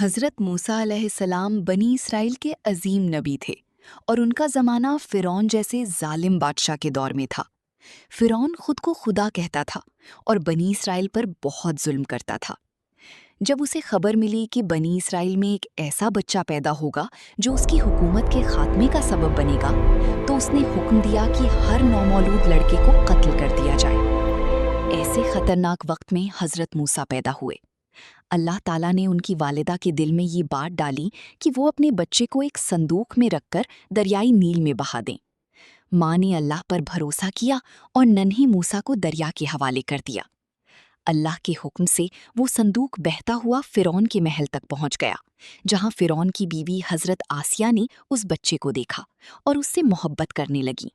حضرت موسیٰ علیہ السلام بنی اسرائیل کے عظیم نبی تھے اور ان کا زمانہ فرعون جیسے ظالم بادشاہ کے دور میں تھا۔ فرعون خود کو خدا کہتا تھا اور بنی اسرائیل پر بہت ظلم کرتا تھا۔ جب اسے خبر ملی کہ بنی اسرائیل میں ایک ایسا بچہ پیدا ہوگا جو اس کی حکومت کے خاتمے کا سبب بنے گا، تو اس نے حکم دیا کہ ہر نومولود لڑکے کو قتل کر دیا جائے۔ ایسے خطرناک وقت میں حضرت موسیٰ پیدا ہوئے۔ اللہ تعالیٰ نے ان کی والدہ کے دل میں یہ بات ڈالی کہ وہ اپنے بچے کو ایک صندوق میں رکھ کر دریائے نیل میں بہا دیں۔ ماں نے اللہ پر بھروسہ کیا اور ننھے موسیٰ کو دریا کے حوالے کر دیا۔ اللہ کے حکم سے وہ صندوق بہتا ہوا فرعون کے محل تک پہنچ گیا، جہاں فرعون کی بیوی حضرت آسیہ نے اس بچے کو دیکھا اور اس سے محبت کرنے لگی۔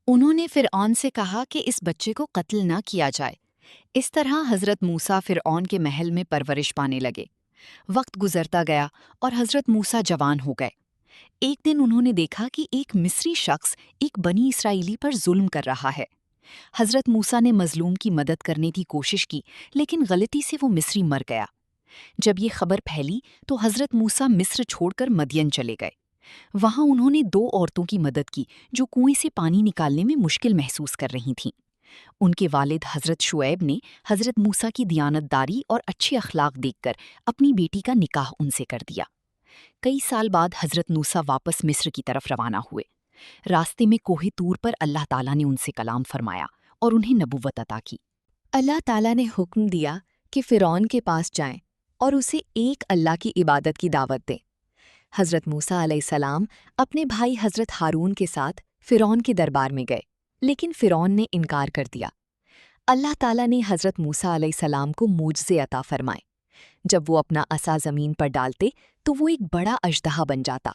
انہوں نے فرعون سے کہا کہ اس بچے کو قتل نہ کیا جائے۔ اس طرح حضرت موسیٰ فرعون کے محل میں پرورش پانے لگے۔ وقت گزرتا گیا اور حضرت موسیٰ جوان ہو گئے۔ ایک دن انہوں نے دیکھا کہ ایک مصری شخص ایک بنی اسرائیلی پر ظلم کر رہا ہے۔ حضرت موسیٰ نے مظلوم کی مدد کرنے کی کوشش کی، لیکن غلطی سے وہ مصری مر گیا۔ جب یہ خبر پھیلی تو حضرت موسیٰ مصر چھوڑ کر مدین چلے گئے۔ وہاں انہوں نے 2 عورتوں کی مدد کی جو کنویں سے پانی نکالنے میں مشکل محسوس کر رہی تھیں۔ ان کے والد حضرت شعیب نے حضرت موسیٰ کی دیانتداری اور اچھے اخلاق دیکھ کر اپنی بیٹی کا نکاح ان سے کر دیا۔ کئی سال بعد حضرت موسیٰ واپس مصر کی طرف روانہ ہوئے۔ راستے میں کوہ طور پر اللہ تعالیٰ نے ان سے کلام فرمایا اور انہیں نبوت عطا کی۔ اللہ تعالیٰ نے حکم دیا کہ فرعون کے پاس جائیں اور اسے ایک اللہ کی عبادت کی دعوت دیں۔ حضرت موسیٰ علیہ السلام اپنے بھائی حضرت ہارون کے ساتھ فرعون کے دربار میں گئے، لیکن فرعون نے انکار کر دیا۔ اللہ تعالیٰ نے حضرت موسیٰ علیہ السلام کو معجزے عطا فرمائے۔ جب وہ اپنا عصا زمین پر ڈالتے تو وہ ایک بڑا اژدہا بن جاتا۔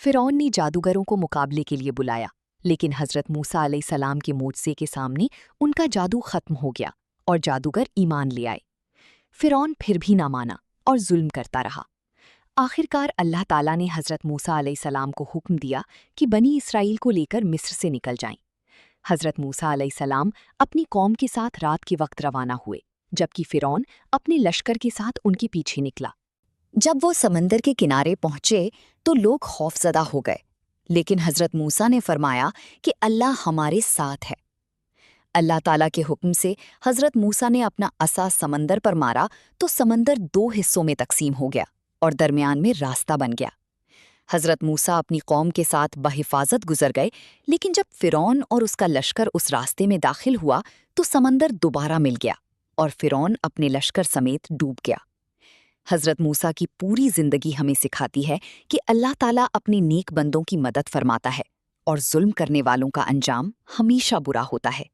فرعون نے جادوگروں کو مقابلے کے لیے بلایا، لیکن حضرت موسیٰ علیہ السلام کے معجزے کے سامنے ان کا جادو ختم ہو گیا اور جادوگر ایمان لے آئے۔ فرعون پھر بھی نہ مانا اور ظلم کرتا رہا۔ آخرکار اللہ تعالیٰ نے حضرت موسیٰ علیہ السلام کو حکم دیا کہ بنی اسرائیل کو لے کر مصر سے نکل جائیں۔ حضرت موسیٰ علیہ السلام اپنی قوم کے ساتھ رات کے وقت روانہ ہوئے، جبکہ فرعون اپنے لشکر کے ساتھ ان کے پیچھے نکلا۔ جب وہ سمندر کے کنارے پہنچے تو لوگ خوفزدہ ہو گئے، لیکن حضرت موسیٰ نے فرمایا کہ اللہ ہمارے ساتھ ہے۔ اللہ تعالیٰ کے حکم سے حضرت موسیٰ نے اپنا عصا سمندر پر مارا تو سمندر 2 حصوں میں تقسیم ہو گیا اور درمیان میں راستہ بن گیا۔ حضرت موسیٰ اپنی قوم کے ساتھ بحفاظت گزر گئے، لیکن جب فرعون اور اس کا لشکر اس راستے میں داخل ہوا تو سمندر دوبارہ مل گیا اور فرعون اپنے لشکر سمیت ڈوب گیا۔ حضرت موسیٰ کی پوری زندگی ہمیں سکھاتی ہے کہ اللہ تعالیٰ اپنے نیک بندوں کی مدد فرماتا ہے اور ظلم کرنے والوں کا انجام ہمیشہ برا ہوتا ہے۔